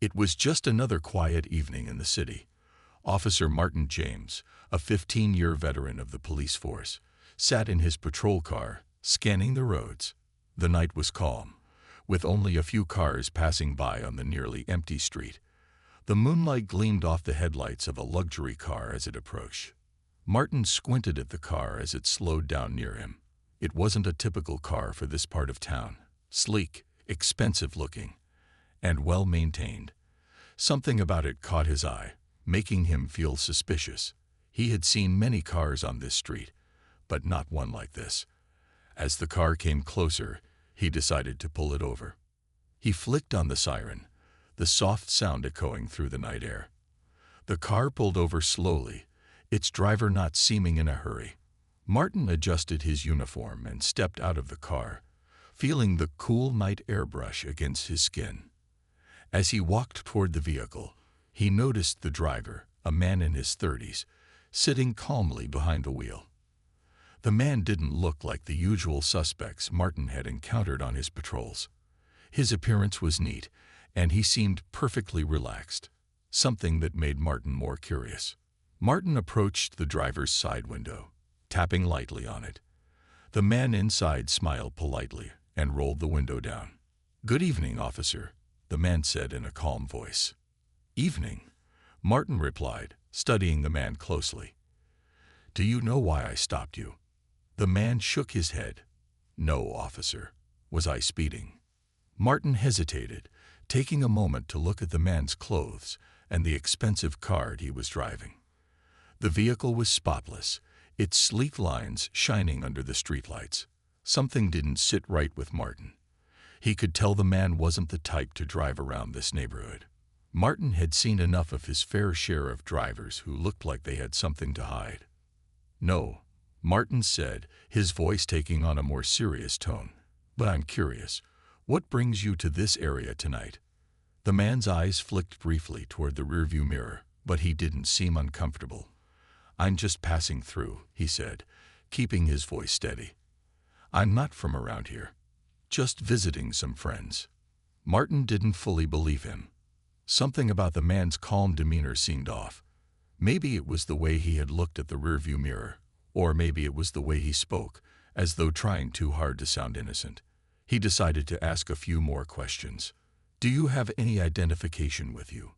It was just another quiet evening in the city. Officer Martin James, a 15-year veteran of the police force, sat in his patrol car, scanning the roads. The night was calm, with only a few cars passing by on the nearly empty street. The moonlight gleamed off the headlights of a luxury car as it approached. Martin squinted at the car as it slowed down near him. It wasn't a typical car for this part of town. Sleek, expensive-looking, and well-maintained. Something about it caught his eye, making him feel suspicious. He had seen many cars on this street, but not one like this. As the car came closer, he decided to pull it over. He flicked on the siren, the soft sound echoing through the night air. The car pulled over slowly, its driver not seeming in a hurry. Martin adjusted his uniform and stepped out of the car, feeling the cool night air brush against his skin. As he walked toward the vehicle, he noticed the driver, a man in his 30s, sitting calmly behind the wheel. The man didn't look like the usual suspects Martin had encountered on his patrols. His appearance was neat, and he seemed perfectly relaxed, something that made Martin more curious. Martin approached the driver's side window, tapping lightly on it. The man inside smiled politely and rolled the window down. "Good evening, officer," the man said in a calm voice. "Evening," Martin replied, studying the man closely. "Do you know why I stopped you?" The man shook his head. "No, officer. Was I speeding?" Martin hesitated, taking a moment to look at the man's clothes and the expensive car he was driving. The vehicle was spotless, its sleek lines shining under the streetlights. Something didn't sit right with Martin. He could tell the man wasn't the type to drive around this neighborhood. Martin had seen enough of his fair share of drivers who looked like they had something to hide. "No," Martin said, his voice taking on a more serious tone. "But I'm curious, what brings you to this area tonight?" The man's eyes flicked briefly toward the rearview mirror, but he didn't seem uncomfortable. "I'm just passing through," he said, keeping his voice steady. "I'm not from around here. Just visiting some friends." Martin didn't fully believe him. Something about the man's calm demeanor seemed off. Maybe it was the way he had looked at the rearview mirror, or maybe it was the way he spoke, as though trying too hard to sound innocent. He decided to ask a few more questions. "Do you have any identification with you?"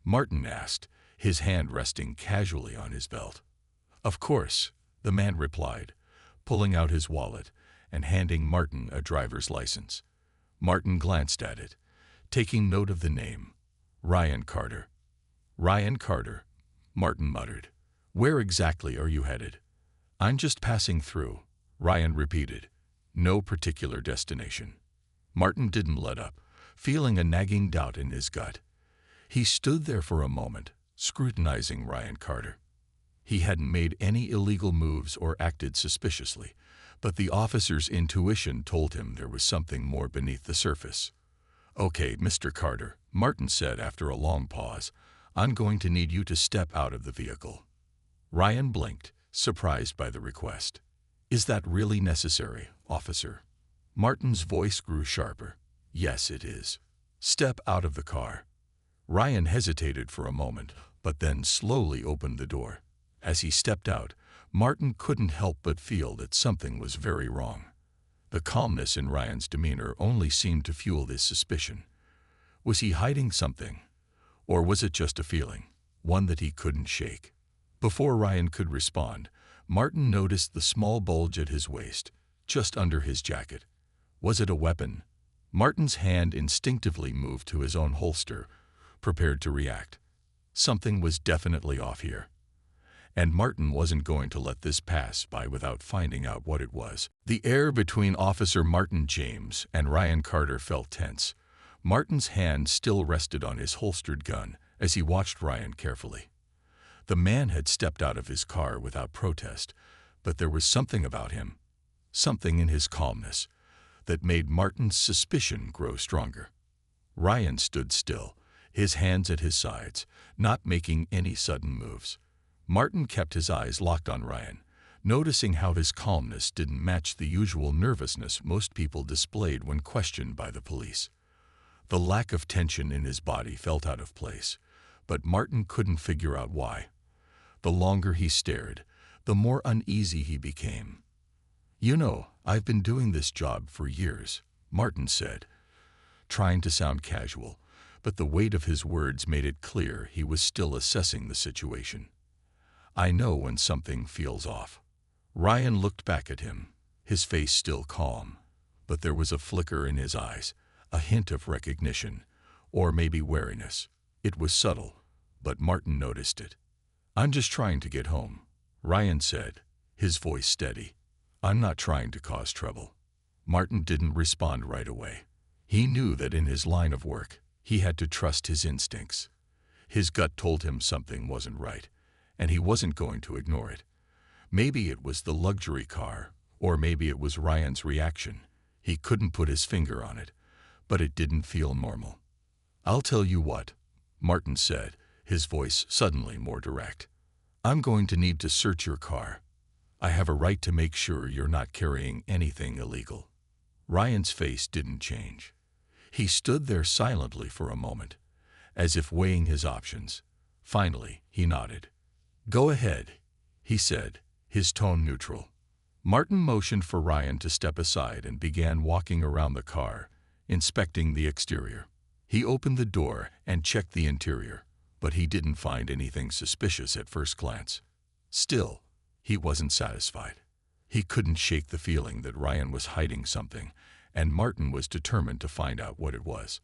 Martin asked, his hand resting casually on his belt. "Of course," the man replied, pulling out his wallet and handing Martin a driver's license. Martin glanced at it, taking note of the name. "Ryan Carter." "Ryan Carter," Martin muttered. "Where exactly are you headed?" "I'm just passing through," Ryan repeated. "No particular destination." Martin didn't let up, feeling a nagging doubt in his gut. He stood there for a moment, scrutinizing Ryan Carter. He hadn't made any illegal moves or acted suspiciously, but the officer's intuition told him there was something more beneath the surface. "Okay, Mr. Carter," Martin said after a long pause, "I'm going to need you to step out of the vehicle." Ryan blinked, surprised by the request. "Is that really necessary, officer?" Martin's voice grew sharper. "Yes, it is. Step out of the car." Ryan hesitated for a moment, but then slowly opened the door. As he stepped out, Martin couldn't help but feel that something was very wrong. The calmness in Ryan's demeanor only seemed to fuel this suspicion. Was he hiding something? Or was it just a feeling, one that he couldn't shake? Before Ryan could respond, Martin noticed the small bulge at his waist, just under his jacket. Was it a weapon? Martin's hand instinctively moved to his own holster, prepared to react. Something was definitely off here. And Martin wasn't going to let this pass by without finding out what it was. The air between Officer Martin James and Ryan Carter felt tense. Martin's hand still rested on his holstered gun as he watched Ryan carefully. The man had stepped out of his car without protest, but there was something about him, something in his calmness, that made Martin's suspicion grow stronger. Ryan stood still, his hands at his sides, not making any sudden moves. Martin kept his eyes locked on Ryan, noticing how his calmness didn't match the usual nervousness most people displayed when questioned by the police. The lack of tension in his body felt out of place, but Martin couldn't figure out why. The longer he stared, the more uneasy he became. "You know, I've been doing this job for years," Martin said, trying to sound casual, but the weight of his words made it clear he was still assessing the situation. "I know when something feels off." Ryan looked back at him, his face still calm, but there was a flicker in his eyes, a hint of recognition, or maybe wariness. It was subtle, but Martin noticed it. "I'm just trying to get home," Ryan said, his voice steady. "I'm not trying to cause trouble." Martin didn't respond right away. He knew that in his line of work, he had to trust his instincts. His gut told him something wasn't right, and he wasn't going to ignore it. Maybe it was the luxury car, or maybe it was Ryan's reaction. He couldn't put his finger on it, but it didn't feel normal. "I'll tell you what," Martin said, his voice suddenly more direct. "I'm going to need to search your car. I have a right to make sure you're not carrying anything illegal." Ryan's face didn't change. He stood there silently for a moment, as if weighing his options. Finally, he nodded. "Go ahead," he said, his tone neutral. Martin motioned for Ryan to step aside and began walking around the car, inspecting the exterior. He opened the door and checked the interior, but he didn't find anything suspicious at first glance. Still, he wasn't satisfied. He couldn't shake the feeling that Ryan was hiding something, and Martin was determined to find out what it was.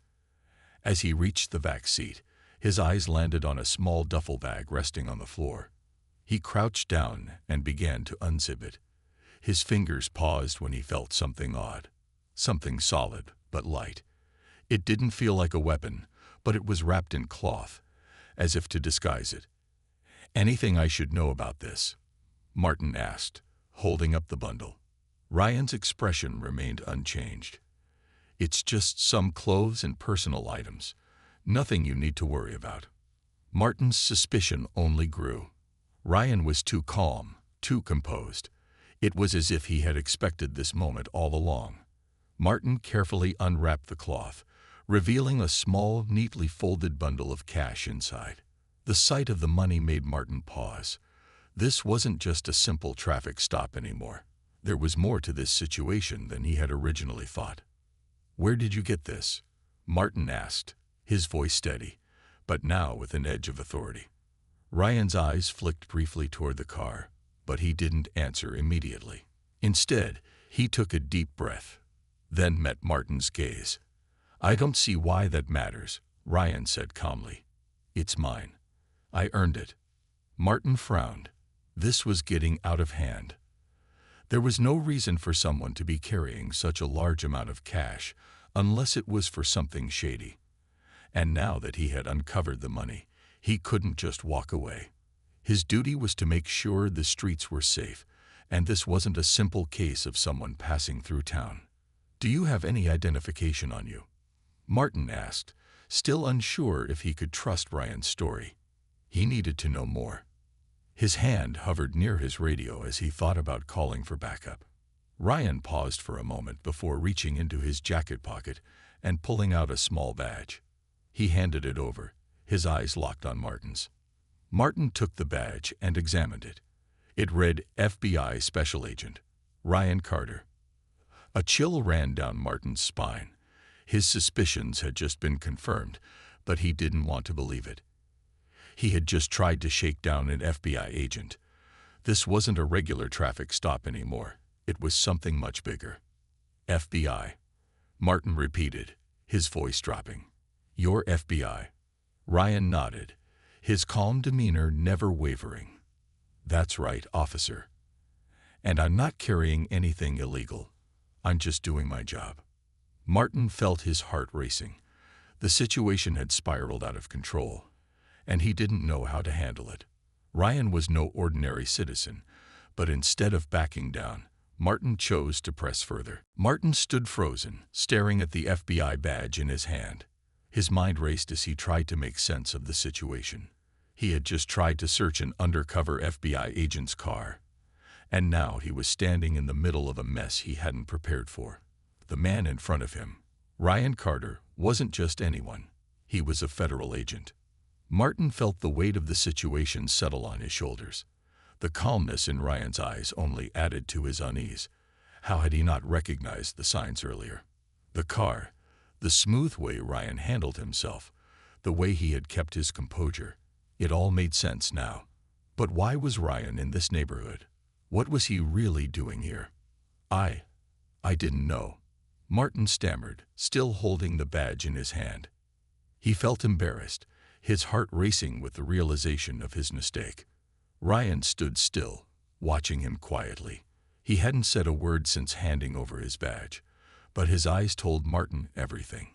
As he reached the back seat, his eyes landed on a small duffel bag resting on the floor. He crouched down and began to unzip it. His fingers paused when he felt something odd, something solid but light. It didn't feel like a weapon, but it was wrapped in cloth, as if to disguise it. "Anything I should know about this?" Martin asked, holding up the bundle. Ryan's expression remained unchanged. "It's just some clothes and personal items. Nothing you need to worry about." Martin's suspicion only grew. Ryan was too calm, too composed. It was as if he had expected this moment all along. Martin carefully unwrapped the cloth, revealing a small, neatly folded bundle of cash inside. The sight of the money made Martin pause. This wasn't just a simple traffic stop anymore. There was more to this situation than he had originally thought. "Where did you get this?" Martin asked, his voice steady, but now with an edge of authority. Ryan's eyes flicked briefly toward the car, but he didn't answer immediately. Instead, he took a deep breath, then met Martin's gaze. "I don't see why that matters," Ryan said calmly. "It's mine. I earned it." Martin frowned. This was getting out of hand. There was no reason for someone to be carrying such a large amount of cash unless it was for something shady. And now that he had uncovered the money, he couldn't just walk away. His duty was to make sure the streets were safe, and this wasn't a simple case of someone passing through town. "Do you have any identification on you?" Martin asked, still unsure if he could trust Ryan's story. He needed to know more. His hand hovered near his radio as he thought about calling for backup. Ryan paused for a moment before reaching into his jacket pocket and pulling out a small badge. He handed it over, his eyes locked on Martin's. Martin took the badge and examined it. It read FBI Special Agent Ryan Carter. A chill ran down Martin's spine. His suspicions had just been confirmed, but he didn't want to believe it. He had just tried to shake down an FBI agent. This wasn't a regular traffic stop anymore. It was something much bigger. "FBI," Martin repeated, his voice dropping. "You're FBI." Ryan nodded, his calm demeanor never wavering. "That's right, officer. And I'm not carrying anything illegal. I'm just doing my job." Martin felt his heart racing. The situation had spiraled out of control, and he didn't know how to handle it. Ryan was no ordinary citizen, but instead of backing down, Martin chose to press further. Martin stood frozen, staring at the FBI badge in his hand. His mind raced as he tried to make sense of the situation. He had just tried to search an undercover FBI agent's car, and now he was standing in the middle of a mess he hadn't prepared for. The man in front of him, Ryan Carter, wasn't just anyone. He was a federal agent. Martin felt the weight of the situation settle on his shoulders. The calmness in Ryan's eyes only added to his unease. How had he not recognized the signs earlier? The car, the smooth way Ryan handled himself, the way he had kept his composure. It all made sense now. But why was Ryan in this neighborhood? What was he really doing here? I didn't know. Martin stammered, still holding the badge in his hand. He felt embarrassed, his heart racing with the realization of his mistake. Ryan stood still, watching him quietly. He hadn't said a word since handing over his badge, but his eyes told Martin everything.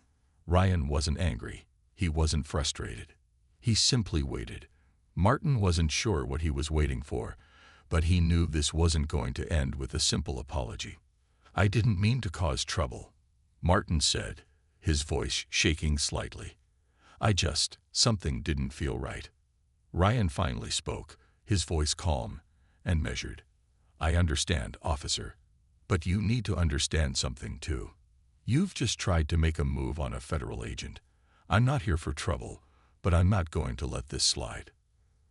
Ryan wasn't angry. He wasn't frustrated. He simply waited. Martin wasn't sure what he was waiting for, but he knew this wasn't going to end with a simple apology. "I didn't mean to cause trouble," Martin said, his voice shaking slightly. Something didn't feel right." Ryan finally spoke, his voice calm and measured. "I understand, officer. But you need to understand something too. You've just tried to make a move on a federal agent. I'm not here for trouble, but I'm not going to let this slide."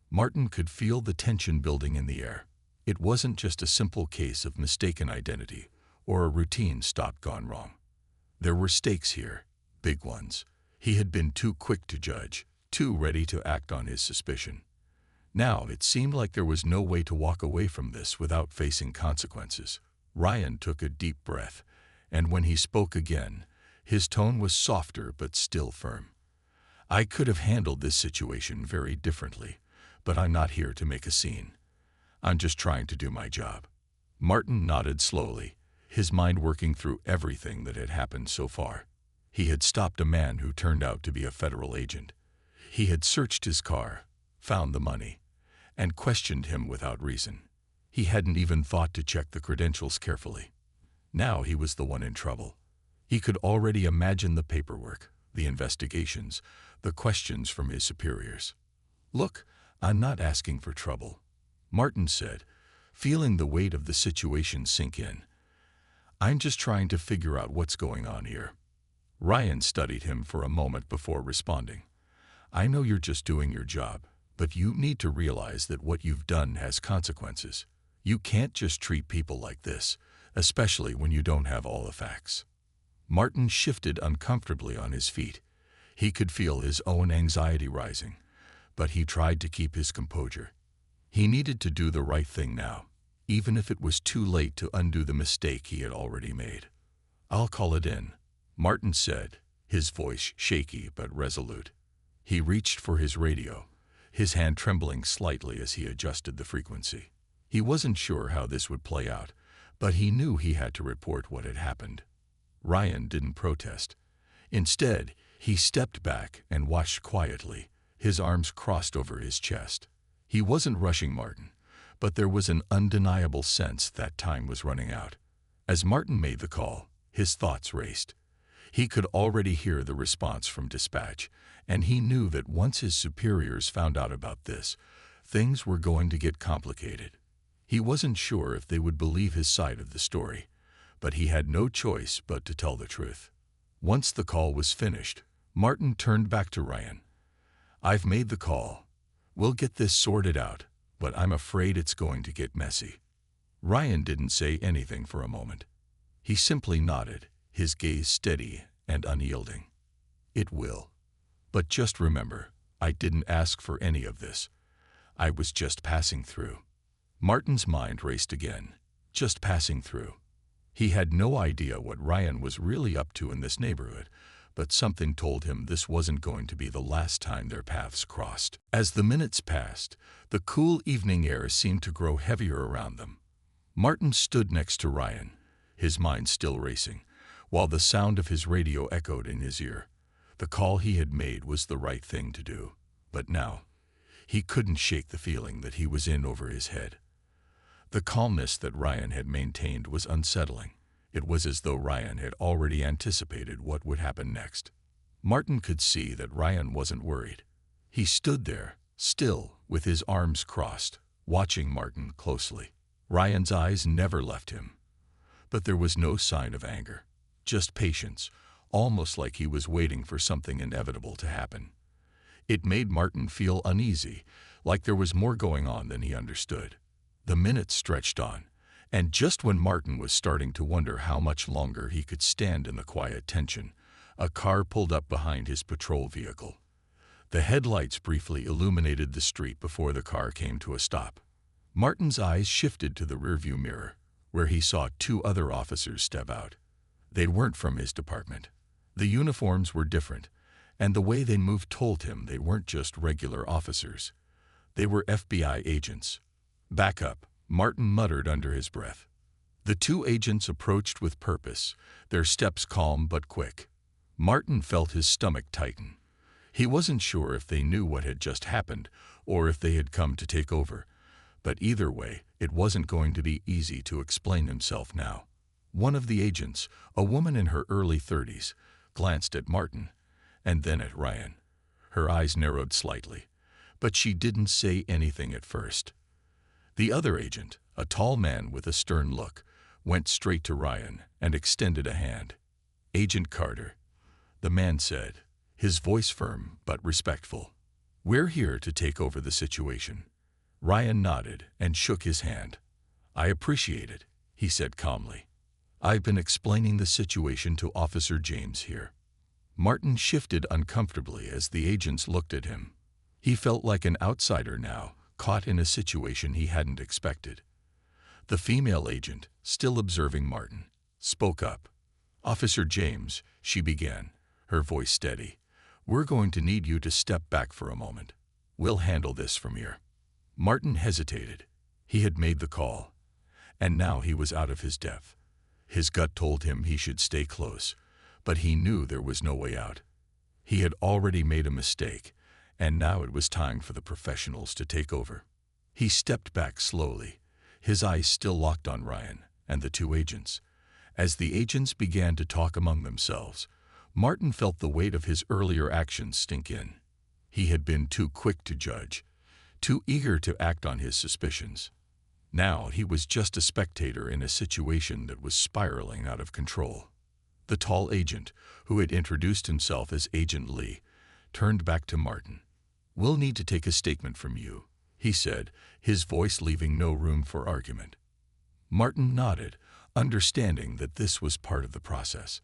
Martin could feel the tension building in the air. It wasn't just a simple case of mistaken identity or a routine stop gone wrong. There were stakes here, big ones. He had been too quick to judge, too ready to act on his suspicion. Now it seemed like there was no way to walk away from this without facing consequences. Ryan took a deep breath, and when he spoke again, his tone was softer but still firm. "I could have handled this situation very differently, but I'm not here to make a scene. I'm just trying to do my job." Martin nodded slowly, his mind working through everything that had happened so far. He had stopped a man who turned out to be a federal agent. He had searched his car, found the money, and questioned him without reason. He hadn't even thought to check the credentials carefully. Now he was the one in trouble. He could already imagine the paperwork, the investigations, the questions from his superiors. "Look, I'm not asking for trouble," Martin said, feeling the weight of the situation sink in. "I'm just trying to figure out what's going on here." Ryan studied him for a moment before responding. "I know you're just doing your job, but you need to realize that what you've done has consequences. You can't just treat people like this, especially when you don't have all the facts." Martin shifted uncomfortably on his feet. He could feel his own anxiety rising, but he tried to keep his composure. He needed to do the right thing now, even if it was too late to undo the mistake he had already made. "I'll call it in," Martin said, his voice shaky but resolute. He reached for his radio, his hand trembling slightly as he adjusted the frequency. He wasn't sure how this would play out, but he knew he had to report what had happened. Ryan didn't protest. Instead, he stepped back and watched quietly, his arms crossed over his chest. He wasn't rushing Martin, but there was an undeniable sense that time was running out. As Martin made the call, his thoughts raced. He could already hear the response from dispatch, and he knew that once his superiors found out about this, things were going to get complicated. He wasn't sure if they would believe his side of the story, but he had no choice but to tell the truth. Once the call was finished, Martin turned back to Ryan. "I've made the call. We'll get this sorted out, but I'm afraid it's going to get messy." Ryan didn't say anything for a moment. He simply nodded, his gaze steady and unyielding. "It will. But just remember, I didn't ask for any of this. I was just passing through." Martin's mind raced again. Just passing through. He had no idea what Ryan was really up to in this neighborhood, but something told him this wasn't going to be the last time their paths crossed. As the minutes passed, the cool evening air seemed to grow heavier around them. Martin stood next to Ryan, his mind still racing, while the sound of his radio echoed in his ear. The call he had made was the right thing to do, but now he couldn't shake the feeling that he was in over his head. The calmness that Ryan had maintained was unsettling. It was as though Ryan had already anticipated what would happen next. Martin could see that Ryan wasn't worried. He stood there, still, with his arms crossed, watching Martin closely. Ryan's eyes never left him. But there was no sign of anger, just patience, almost like he was waiting for something inevitable to happen. It made Martin feel uneasy, like there was more going on than he understood. The minutes stretched on, and just when Martin was starting to wonder how much longer he could stand in the quiet tension, a car pulled up behind his patrol vehicle. The headlights briefly illuminated the street before the car came to a stop. Martin's eyes shifted to the rearview mirror, where he saw two other officers step out. They weren't from his department. The uniforms were different, and the way they moved told him they weren't just regular officers. They were FBI agents. "Back up," Martin muttered under his breath. The two agents approached with purpose, their steps calm but quick. Martin felt his stomach tighten. He wasn't sure if they knew what had just happened or if they had come to take over, but either way, it wasn't going to be easy to explain himself now. One of the agents, a woman in her early 30s, glanced at Martin and then at Ryan. Her eyes narrowed slightly, but she didn't say anything at first. The other agent, a tall man with a stern look, went straight to Ryan and extended a hand. "Agent Carter," the man said, his voice firm but respectful. "We're here to take over the situation." Ryan nodded and shook his hand. "I appreciate it," he said calmly. "I've been explaining the situation to Officer James here." Martin shifted uncomfortably as the agents looked at him. He felt like an outsider now, caught in a situation he hadn't expected. The female agent, still observing Martin, spoke up. "Officer James," she began, her voice steady, "we're going to need you to step back for a moment. We'll handle this from here." Martin hesitated. He had made the call, and now he was out of his depth. His gut told him he should stay close, but he knew there was no way out. He had already made a mistake, and now it was time for the professionals to take over. He stepped back slowly, his eyes still locked on Ryan and the two agents. As the agents began to talk among themselves, Martin felt the weight of his earlier actions sink in. He had been too quick to judge, too eager to act on his suspicions. Now he was just a spectator in a situation that was spiraling out of control. The tall agent, who had introduced himself as Agent Lee, turned back to Martin. "We'll need to take a statement from you," he said, his voice leaving no room for argument. Martin nodded, understanding that this was part of the process.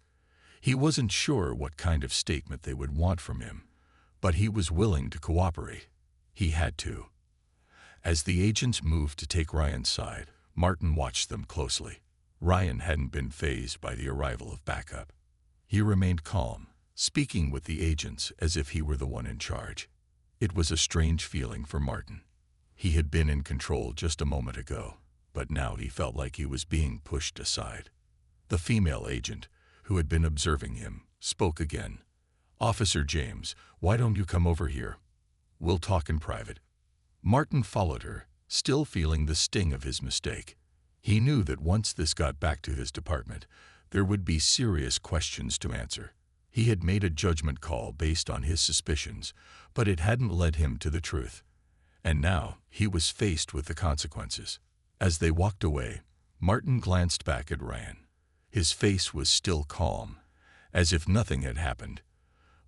He wasn't sure what kind of statement they would want from him, but he was willing to cooperate. He had to. As the agents moved to take Ryan's side, Martin watched them closely. Ryan hadn't been fazed by the arrival of backup. He remained calm, speaking with the agents as if he were the one in charge. It was a strange feeling for Martin. He had been in control just a moment ago, but now he felt like he was being pushed aside. The female agent, who had been observing him, spoke again. "Officer James, why don't you come over here? We'll talk in private." Martin followed her, still feeling the sting of his mistake. He knew that once this got back to his department, there would be serious questions to answer. He had made a judgment call based on his suspicions, but it hadn't led him to the truth. And now he was faced with the consequences. As they walked away, Martin glanced back at Ryan. His face was still calm, as if nothing had happened.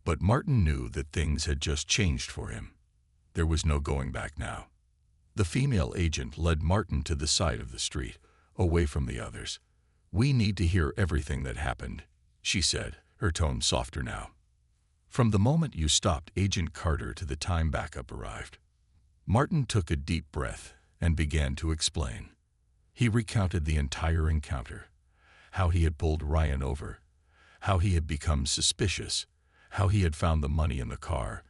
But Martin knew that things had just changed for him. There was no going back now. The female agent led Martin to the side of the street, away from the others. "We need to hear everything that happened," she said, her tone softer now. "From the moment you stopped Agent Carter to the time backup arrived." Martin took a deep breath and began to explain. He recounted the entire encounter, how he had pulled Ryan over, how he had become suspicious, how he had found the money in the car,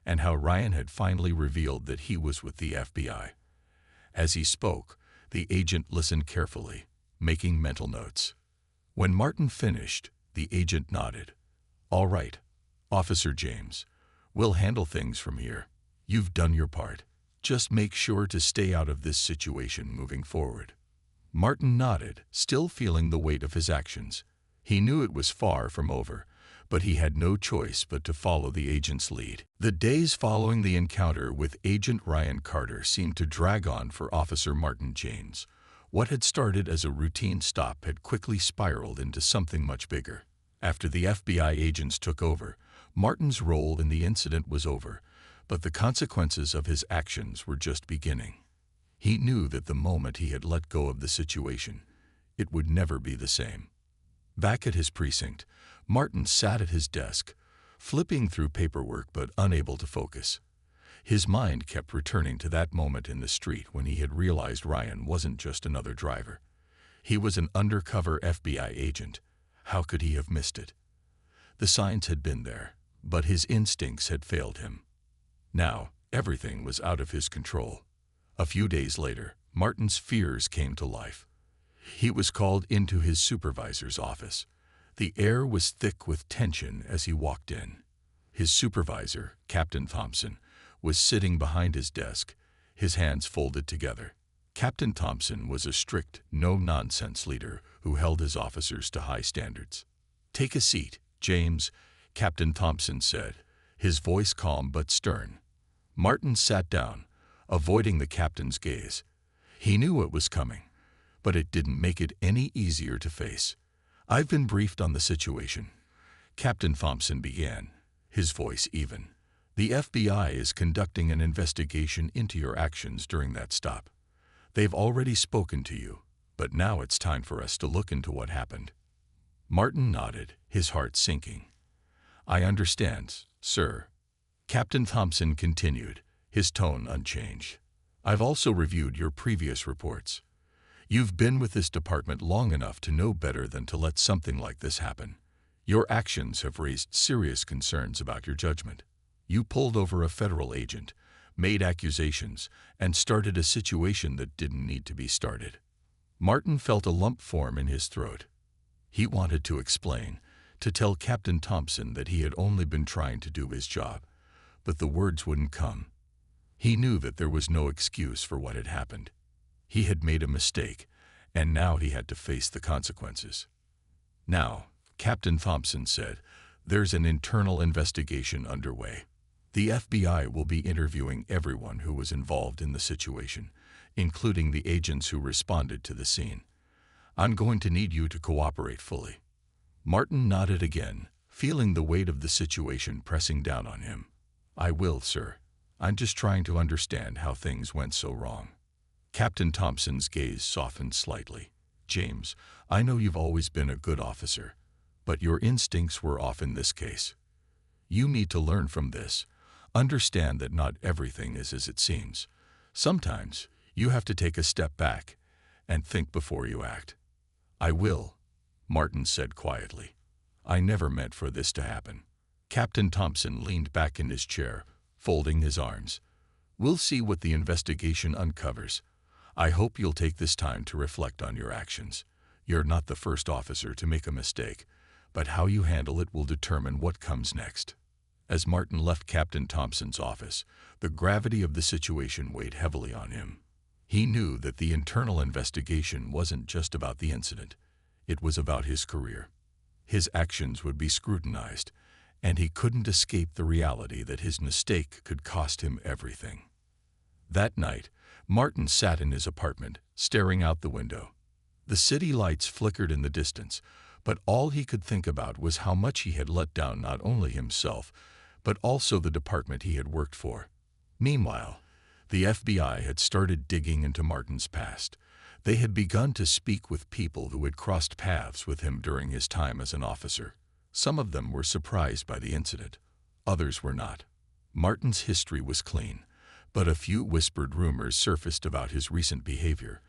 and how Ryan had finally revealed that he was with the FBI. As he spoke, the agent listened carefully, making mental notes. When Martin finished, the agent nodded. "All right, Officer James, we'll handle things from here. You've done your part. Just make sure to stay out of this situation moving forward." Martin nodded, still feeling the weight of his actions. He knew it was far from over, but he had no choice but to follow the agent's lead. The days following the encounter with Agent Ryan Carter seemed to drag on for Officer Martin James. What had started as a routine stop had quickly spiraled into something much bigger. After the FBI agents took over, Martin's role in the incident was over, but the consequences of his actions were just beginning. He knew that the moment he had let go of the situation, it would never be the same. Back at his precinct, Martin sat at his desk, flipping through paperwork but unable to focus. His mind kept returning to that moment in the street when he had realized Ryan wasn't just another driver. He was an undercover FBI agent. How could he have missed it? The signs had been there, but his instincts had failed him. Now, everything was out of his control. A few days later, Martin's fears came to life. He was called into his supervisor's office. The air was thick with tension as he walked in. His supervisor, Captain Thompson, was sitting behind his desk, his hands folded together. Captain Thompson was a strict, no-nonsense leader who held his officers to high standards. "Take a seat, James," Captain Thompson said, his voice calm but stern. Martin sat down, avoiding the captain's gaze. He knew it was coming, but it didn't make it any easier to face. "I've been briefed on the situation," Captain Thompson began, his voice even. "The FBI is conducting an investigation into your actions during that stop. They've already spoken to you, but now it's time for us to look into what happened." Martin nodded, his heart sinking. "I understand, sir." Captain Thompson continued, his tone unchanged. "I've also reviewed your previous reports. You've been with this department long enough to know better than to let something like this happen. Your actions have raised serious concerns about your judgment. You pulled over a federal agent, made accusations, and started a situation that didn't need to be started." Martin felt a lump form in his throat. He wanted to explain, to tell Captain Thompson that he had only been trying to do his job, but the words wouldn't come. He knew that there was no excuse for what had happened. He had made a mistake, and now he had to face the consequences. "Now," Captain Thompson said, "there's an internal investigation underway. The FBI will be interviewing everyone who was involved in the situation, including the agents who responded to the scene. I'm going to need you to cooperate fully." Martin nodded again, feeling the weight of the situation pressing down on him. "I will, sir. I'm just trying to understand how things went so wrong." Captain Thompson's gaze softened slightly. "James, I know you've always been a good officer, but your instincts were off in this case. You need to learn from this. Understand that not everything is as it seems. Sometimes you have to take a step back and think before you act." "I will," Martin said quietly. "I never meant for this to happen." Captain Thompson leaned back in his chair, folding his arms. "We'll see what the investigation uncovers. I hope you'll take this time to reflect on your actions. You're not the first officer to make a mistake, but how you handle it will determine what comes next." As Martin left Captain Thompson's office, the gravity of the situation weighed heavily on him. He knew that the internal investigation wasn't just about the incident. It was about his career. His actions would be scrutinized, and he couldn't escape the reality that his mistake could cost him everything. That night, Martin sat in his apartment, staring out the window. The city lights flickered in the distance, but all he could think about was how much he had let down not only himself, but also the department he had worked for. Meanwhile, the FBI had started digging into Martin's past. They had begun to speak with people who had crossed paths with him during his time as an officer. Some of them were surprised by the incident. Others were not. Martin's history was clean, but a few whispered rumors surfaced about his recent behavior,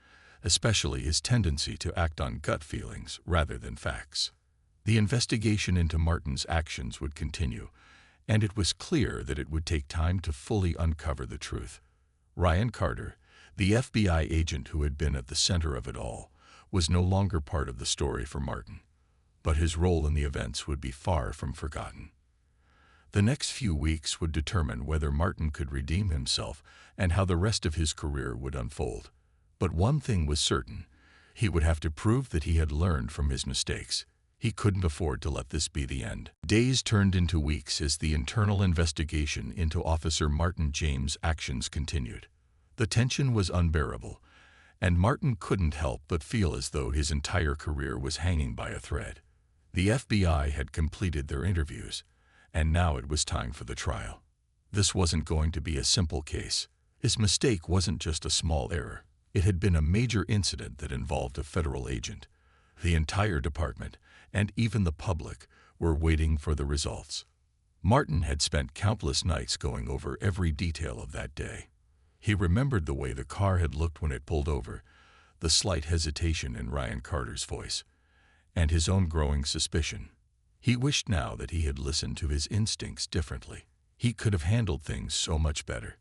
especially his tendency to act on gut feelings rather than facts. The investigation into Martin's actions would continue, and it was clear that it would take time to fully uncover the truth. Ryan Carter, the FBI agent who had been at the center of it all, was no longer part of the story for Martin, but his role in the events would be far from forgotten. The next few weeks would determine whether Martin could redeem himself and how the rest of his career would unfold. But one thing was certain: he would have to prove that he had learned from his mistakes. He couldn't afford to let this be the end. Days turned into weeks as the internal investigation into Officer Martin James' actions continued. The tension was unbearable, and Martin couldn't help but feel as though his entire career was hanging by a thread. The FBI had completed their interviews, and now it was time for the trial. This wasn't going to be a simple case. His mistake wasn't just a small error. It had been a major incident that involved a federal agent. The entire department, and even the public, were waiting for the results. Martin had spent countless nights going over every detail of that day. He remembered the way the car had looked when it pulled over, the slight hesitation in Ryan Carter's voice, and his own growing suspicion. He wished now that he had listened to his instincts differently. He could have handled things so much better.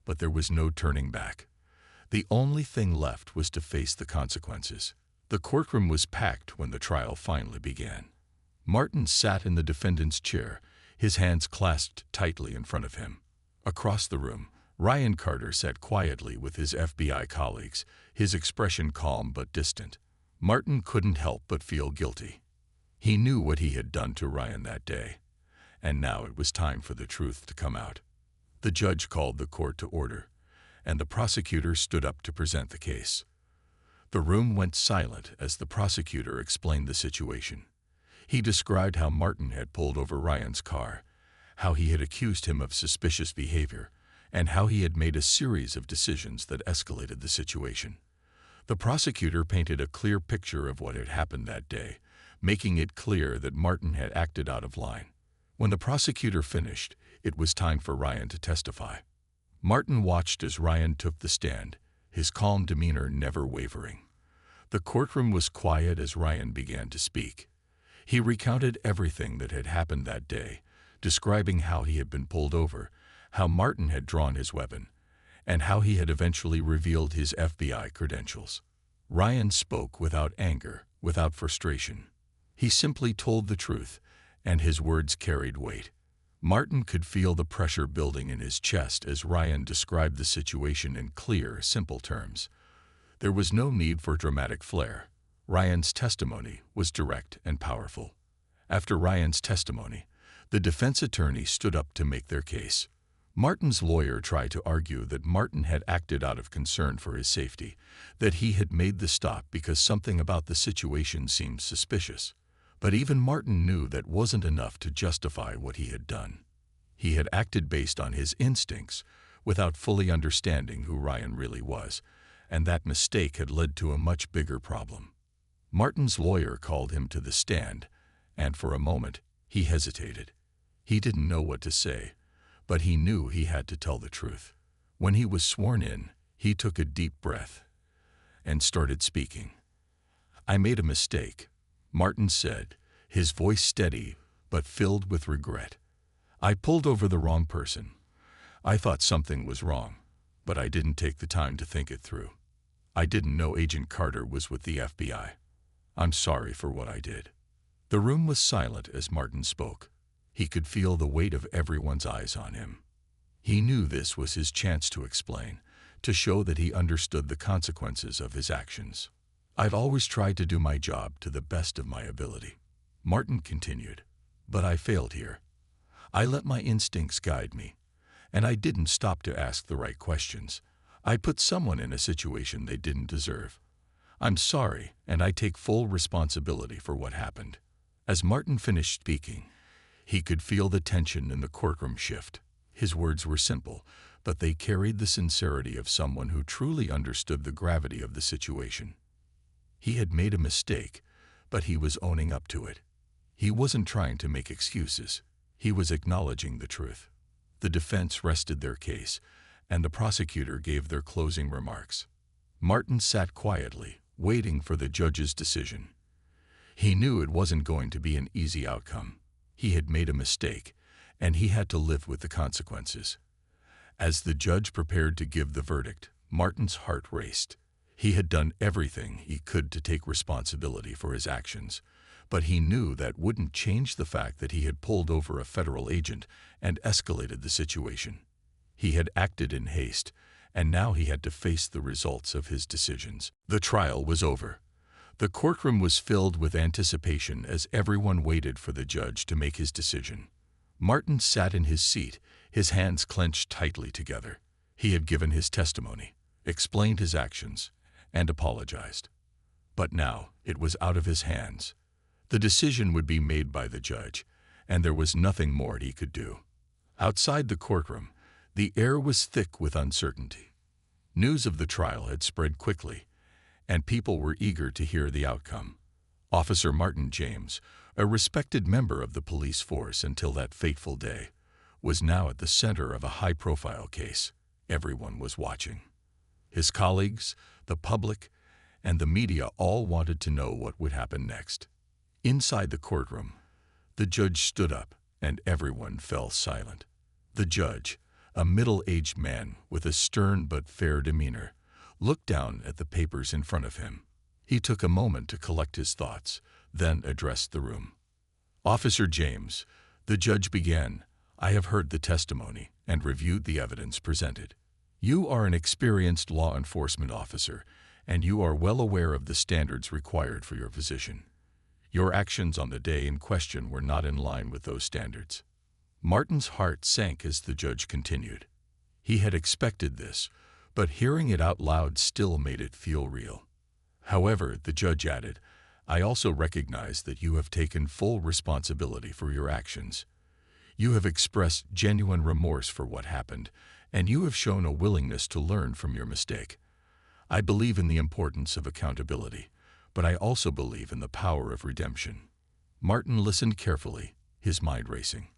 But there was no turning back. The only thing left was to face the consequences. The courtroom was packed when the trial finally began. Martin sat in the defendant's chair, his hands clasped tightly in front of him. Across the room, Ryan Carter sat quietly with his FBI colleagues, his expression calm but distant. Martin couldn't help but feel guilty. He knew what he had done to Ryan that day, and now it was time for the truth to come out. The judge called the court to order, and the prosecutor stood up to present the case. The room went silent as the prosecutor explained the situation. He described how Martin had pulled over Ryan's car, how he had accused him of suspicious behavior, and how he had made a series of decisions that escalated the situation. The prosecutor painted a clear picture of what had happened that day, making it clear that Martin had acted out of line. When the prosecutor finished, it was time for Ryan to testify. Martin watched as Ryan took the stand, his calm demeanor never wavering. The courtroom was quiet as Ryan began to speak. He recounted everything that had happened that day, describing how he had been pulled over, how Martin had drawn his weapon, and how he had eventually revealed his FBI credentials. Ryan spoke without anger, without frustration. He simply told the truth, and his words carried weight. Martin could feel the pressure building in his chest as Ryan described the situation in clear, simple terms. There was no need for dramatic flair. Ryan's testimony was direct and powerful. After Ryan's testimony, the defense attorney stood up to make their case. Martin's lawyer tried to argue that Martin had acted out of concern for his safety, that he had made the stop because something about the situation seemed suspicious. But even Martin knew that wasn't enough to justify what he had done. He had acted based on his instincts, without fully understanding who Ryan really was, and that mistake had led to a much bigger problem. Martin's lawyer called him to the stand, and for a moment, he hesitated. He didn't know what to say, but he knew he had to tell the truth. When he was sworn in, he took a deep breath and started speaking. "I made a mistake," Martin said, his voice steady but filled with regret. "I pulled over the wrong person. I thought something was wrong, but I didn't take the time to think it through. I didn't know Agent Carter was with the FBI. I'm sorry for what I did." The room was silent as Martin spoke. He could feel the weight of everyone's eyes on him. He knew this was his chance to explain, to show that he understood the consequences of his actions. "I've always tried to do my job to the best of my ability," Martin continued, "but I failed here. I let my instincts guide me, and I didn't stop to ask the right questions. I put someone in a situation they didn't deserve. I'm sorry, and I take full responsibility for what happened." As Martin finished speaking, he could feel the tension in the courtroom shift. His words were simple, but they carried the sincerity of someone who truly understood the gravity of the situation. He had made a mistake, but he was owning up to it. He wasn't trying to make excuses. He was acknowledging the truth. The defense rested their case, and the prosecutor gave their closing remarks. Martin sat quietly, waiting for the judge's decision. He knew it wasn't going to be an easy outcome. He had made a mistake, and he had to live with the consequences. As the judge prepared to give the verdict, Martin's heart raced. He had done everything he could to take responsibility for his actions, but he knew that wouldn't change the fact that he had pulled over a federal agent and escalated the situation. He had acted in haste, and now he had to face the results of his decisions. The trial was over. The courtroom was filled with anticipation as everyone waited for the judge to make his decision. Martin sat in his seat, his hands clenched tightly together. He had given his testimony, explained his actions, and apologized. But now it was out of his hands. The decision would be made by the judge, and there was nothing more he could do. Outside the courtroom, the air was thick with uncertainty. News of the trial had spread quickly, and people were eager to hear the outcome. Officer Martin James, a respected member of the police force until that fateful day, was now at the center of a high-profile case. Everyone was watching. His colleagues, the public, and the media all wanted to know what would happen next. Inside the courtroom, the judge stood up, and everyone fell silent. The judge, a middle-aged man with a stern but fair demeanor, looked down at the papers in front of him. He took a moment to collect his thoughts, then addressed the room. "Officer James," the judge began, "I have heard the testimony and reviewed the evidence presented. You are an experienced law enforcement officer, and you are well aware of the standards required for your position. Your actions on the day in question were not in line with those standards." Martin's heart sank as the judge continued. He had expected this, but hearing it out loud still made it feel real. However, the judge added, "I also recognize that you have taken full responsibility for your actions. You have expressed genuine remorse for what happened, and you have shown a willingness to learn from your mistake. I believe in the importance of accountability, but I also believe in the power of redemption." Martin listened carefully, his mind racing.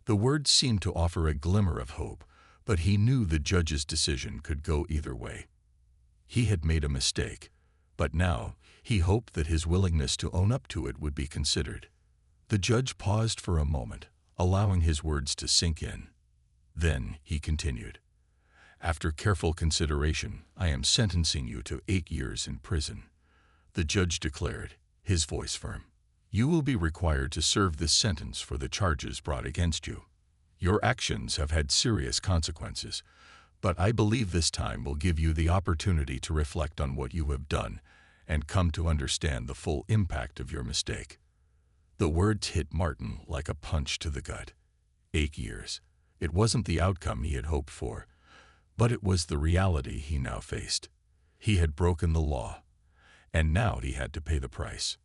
The words seemed to offer a glimmer of hope, but he knew the judge's decision could go either way. He had made a mistake, but now he hoped that his willingness to own up to it would be considered. The judge paused for a moment, allowing his words to sink in. Then he continued, "After careful consideration, I am sentencing you to 8 years in prison." The judge declared, his voice firm. "You will be required to serve this sentence for the charges brought against you. Your actions have had serious consequences, but I believe this time will give you the opportunity to reflect on what you have done and come to understand the full impact of your mistake." The words hit Martin like a punch to the gut. 8 years. It wasn't the outcome he had hoped for, but it was the reality he now faced. He had broken the law, and now he had to pay the price.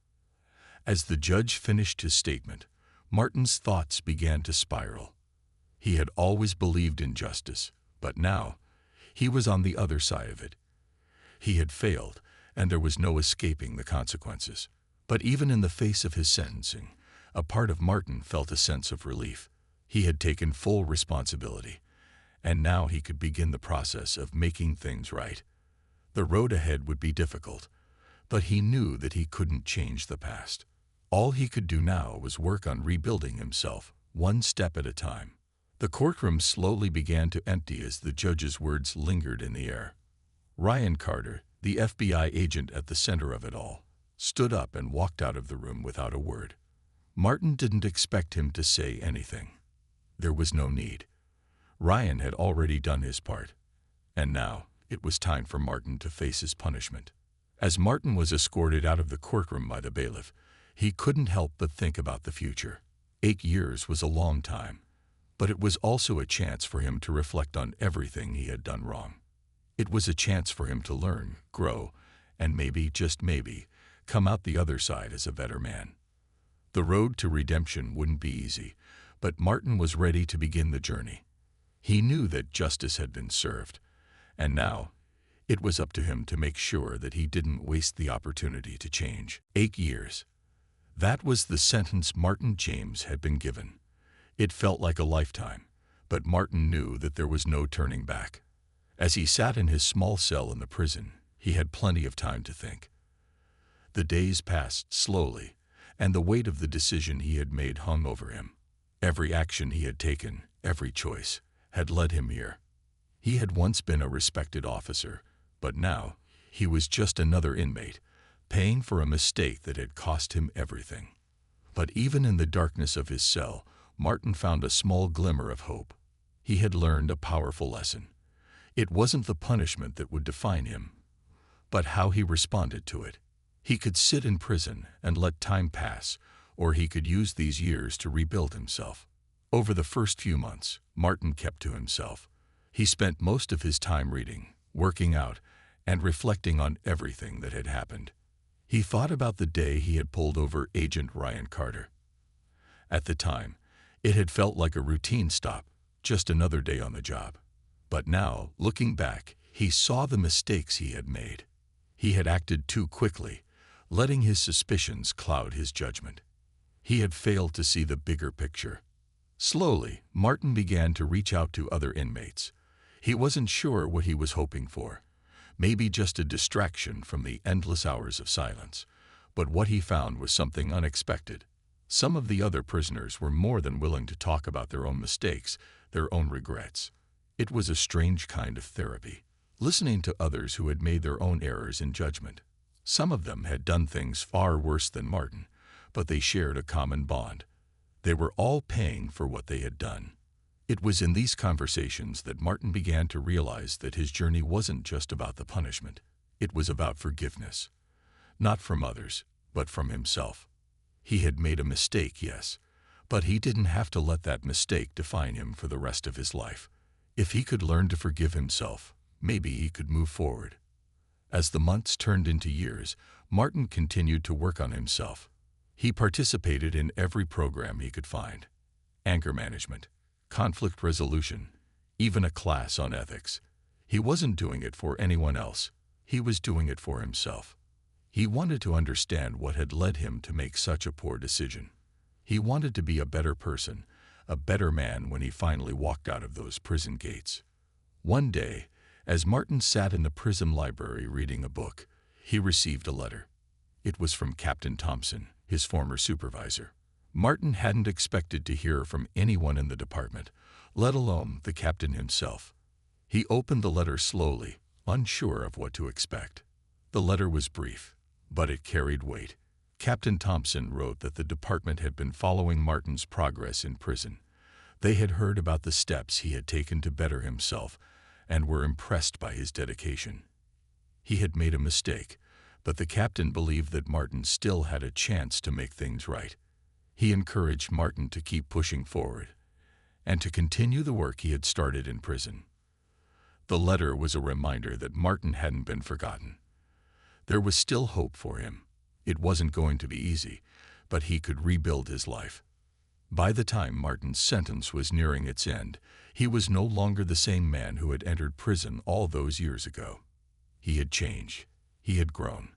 As the judge finished his statement, Martin's thoughts began to spiral. He had always believed in justice, but now he was on the other side of it. He had failed, and there was no escaping the consequences. But even in the face of his sentencing, a part of Martin felt a sense of relief. He had taken full responsibility, and now he could begin the process of making things right. The road ahead would be difficult, but he knew that he couldn't change the past. All he could do now was work on rebuilding himself, one step at a time. The courtroom slowly began to empty as the judge's words lingered in the air. Ryan Carter, the FBI agent at the center of it all, stood up and walked out of the room without a word. Martin didn't expect him to say anything. There was no need. Ryan had already done his part, and now it was time for Martin to face his punishment. As Martin was escorted out of the courtroom by the bailiff, he couldn't help but think about the future. 8 years was a long time, but it was also a chance for him to reflect on everything he had done wrong. It was a chance for him to learn, grow, and maybe, just maybe, come out the other side as a better man. The road to redemption wouldn't be easy, but Martin was ready to begin the journey. He knew that justice had been served, and now it was up to him to make sure that he didn't waste the opportunity to change. 8 years. That was the sentence Martin James had been given. It felt like a lifetime, but Martin knew that there was no turning back. As he sat in his small cell in the prison, he had plenty of time to think. The days passed slowly, and the weight of the decision he had made hung over him. Every action he had taken, every choice, had led him here. He had once been a respected officer, but now he was just another inmate, paying for a mistake that had cost him everything. But even in the darkness of his cell, Martin found a small glimmer of hope. He had learned a powerful lesson. It wasn't the punishment that would define him, but how he responded to it. He could sit in prison and let time pass, or he could use these years to rebuild himself. Over the first few months, Martin kept to himself. He spent most of his time reading, working out, and reflecting on everything that had happened. He thought about the day he had pulled over Agent Ryan Carter. At the time, it had felt like a routine stop, just another day on the job. But now, looking back, he saw the mistakes he had made. He had acted too quickly, letting his suspicions cloud his judgment. He had failed to see the bigger picture. Slowly, Martin began to reach out to other inmates. He wasn't sure what he was hoping for. Maybe just a distraction from the endless hours of silence. But what he found was something unexpected. Some of the other prisoners were more than willing to talk about their own mistakes, their own regrets. It was a strange kind of therapy, listening to others who had made their own errors in judgment. Some of them had done things far worse than Martin, but they shared a common bond. They were all paying for what they had done. It was in these conversations that Martin began to realize that his journey wasn't just about the punishment. It was about forgiveness. Not from others, but from himself. He had made a mistake, yes, but he didn't have to let that mistake define him for the rest of his life. If he could learn to forgive himself, maybe he could move forward. As the months turned into years, Martin continued to work on himself. He participated in every program he could find. Anger management, conflict resolution, even a class on ethics. He wasn't doing it for anyone else. He was doing it for himself. He wanted to understand what had led him to make such a poor decision. He wanted to be a better person, a better man when he finally walked out of those prison gates. One day, as Martin sat in the prison library reading a book, he received a letter. It was from Captain Thompson, his former supervisor. Martin hadn't expected to hear from anyone in the department, let alone the captain himself. He opened the letter slowly, unsure of what to expect. The letter was brief, but it carried weight. Captain Thompson wrote that the department had been following Martin's progress in prison. They had heard about the steps he had taken to better himself and were impressed by his dedication. He had made a mistake, but the captain believed that Martin still had a chance to make things right. He encouraged Martin to keep pushing forward and to continue the work he had started in prison. The letter was a reminder that Martin hadn't been forgotten. There was still hope for him. It wasn't going to be easy, but he could rebuild his life. By the time Martin's sentence was nearing its end, he was no longer the same man who had entered prison all those years ago. He had changed. He had grown.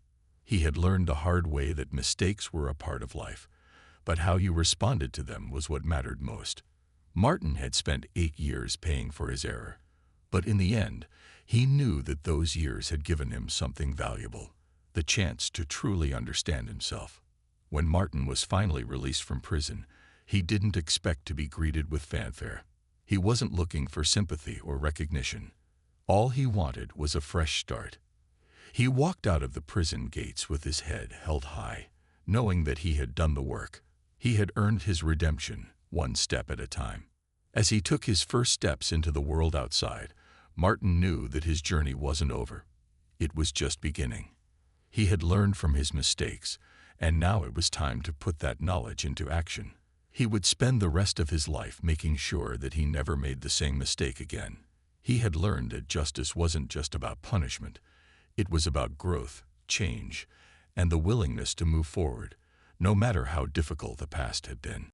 He had learned the hard way that mistakes were a part of life, but how you responded to them was what mattered most. Martin had spent 8 years paying for his error, but in the end, he knew that those years had given him something valuable, the chance to truly understand himself. When Martin was finally released from prison, he didn't expect to be greeted with fanfare. He wasn't looking for sympathy or recognition. All he wanted was a fresh start. He walked out of the prison gates with his head held high, knowing that he had done the work. He had earned his redemption, one step at a time. As he took his first steps into the world outside, Martin knew that his journey wasn't over. It was just beginning. He had learned from his mistakes, and now it was time to put that knowledge into action. He would spend the rest of his life making sure that he never made the same mistake again. He had learned that justice wasn't just about punishment. It was about growth, change, and the willingness to move forward, no matter how difficult the past had been.